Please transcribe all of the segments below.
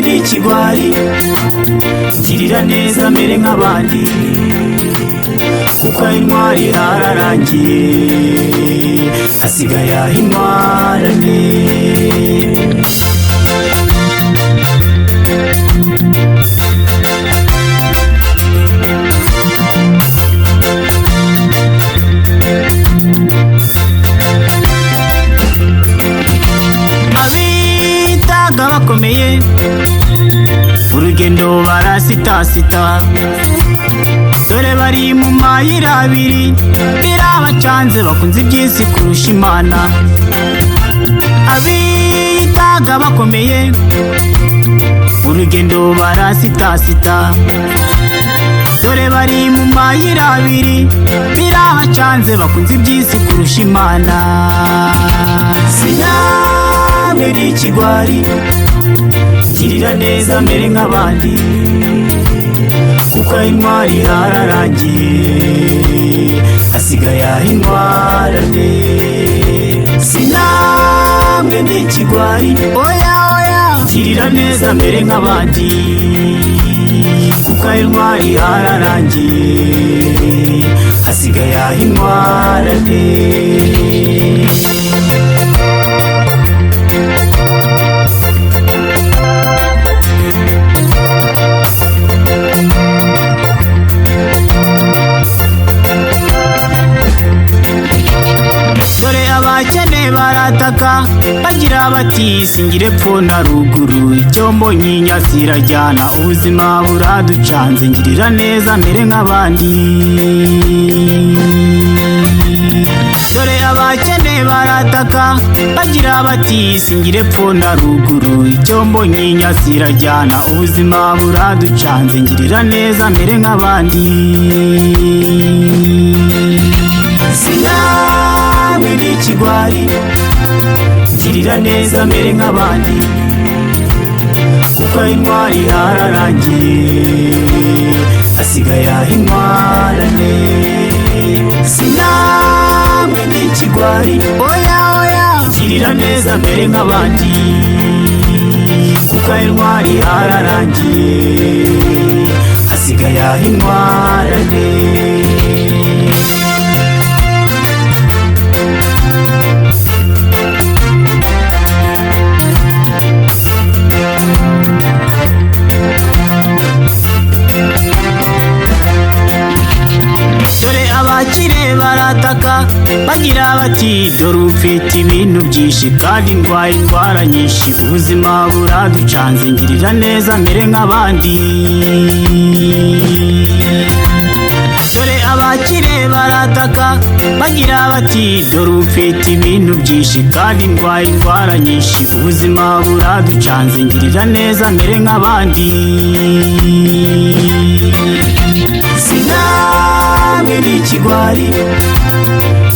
ndi ikigwari, ngirira neza mere nk'abandi, kuko intwari hararangiye hasigaye aho intwarane. Abitaga bakomeye urugendo barasitasita, dore bari mu mayira abiri, birabacanze bakunze iby'isi kurusha Imana. Abitaga bakomeye urugendo barasitasita, dore bari mu mayira abiri, birabacanze bakunze iby'isi kurusha Imana. Sinamwe ndi ikigwari, ngirira neza mere nk'abandi, kuko intwari hararangiye hasigaye aho intwarane. Sinamwe ndi ikigwari, oya oya, ngirira neza mere nk'abandi, kuko intwari hararangiye hasigaye aho intwarane. Abakene barataka bagira bati singire epfo na ruguru, icyo mbonye inyasi irajyana, ubuzima buraducanze, ngirira neza mere nk'abandi. Dore abakene barataka bagira bati singire epfo na ruguru, icyo mbonye inyasi irajyana, ubuzima buraducanze, ngirira neza mere nk'abandi. Sinamwe ndi ikigwari, ngirira neza mere nk'abandi, kuko intwari hararangiye hasigaye aho intwarane. Sinamwe ndi ikigwari, oya oya, ngirira neza mere nk'abandi, kuko intwari hararangiye hasigaye aho intwarane. Abakire barataka bagira bati dore ufite ibintu byinshi kandi ndwaye indwara nyinshi, ubuzima buraducanze, ngirira neza mere nk'abandi. Dore abakire barataka bagira bati dore ufite ibintu byinshi kandi ndwaye indwara nyinshi, ubuzima buraducanze, ngirira neza mere nk'abandi. Sinamwe ndi ikigwari,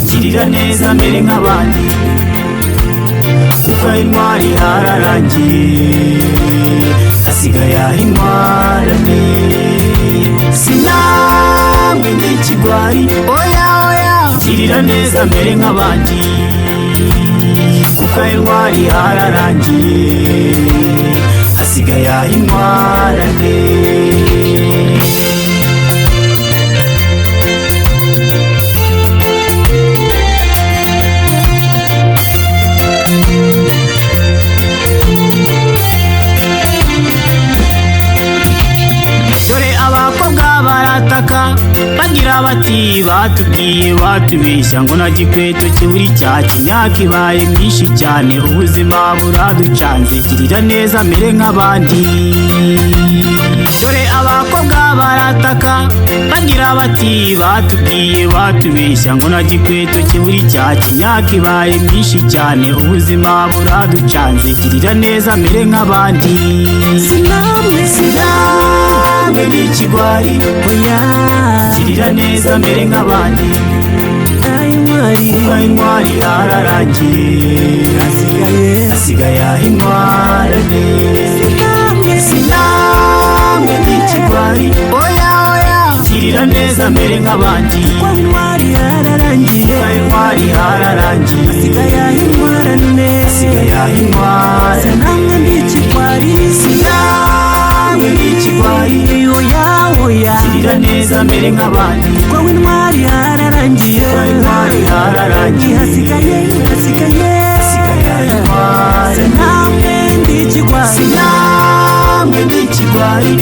ngirira neza mere nk'abandi, kuko intwari hararangiye hasigaye aho intwarane. Sinamwe ndi ikigwari, oya oya, ngirira neza mere nk'abandi, kuko intwari hararangiye hasigaye aho intwarane. Bagira bati batubwiye batubeshya ngo na gikweto kiburi cyacu, imyaka ibaye myinshi cyane, ubuzima buraducanze, ngirira neza mere nk'abandi. Dore abakobwa barataka bagira bati batubwiye batubeshya ngo na gikweto kiburi cyacu, imyaka ibaye myinshi cyane, ubuzima buraducanze, ngirira neza mere nk'abandi. Sinamwe ndi ikigwari, oya, ngirira neza mere nk'abandi, kuko intwari hararangiye hasigaye aho intwarane. Sinamwe ndi ikigwari, oya oya, ngirira neza mere nk'abandi, kuko intwari hararangiye hasigaye aho intwarane. Sinamwe ndi ikigwari, ikigwari oya oya girira neza mere nk'abandi kwa w'intwari hararangiye hasigaye namwe ndi ikigwari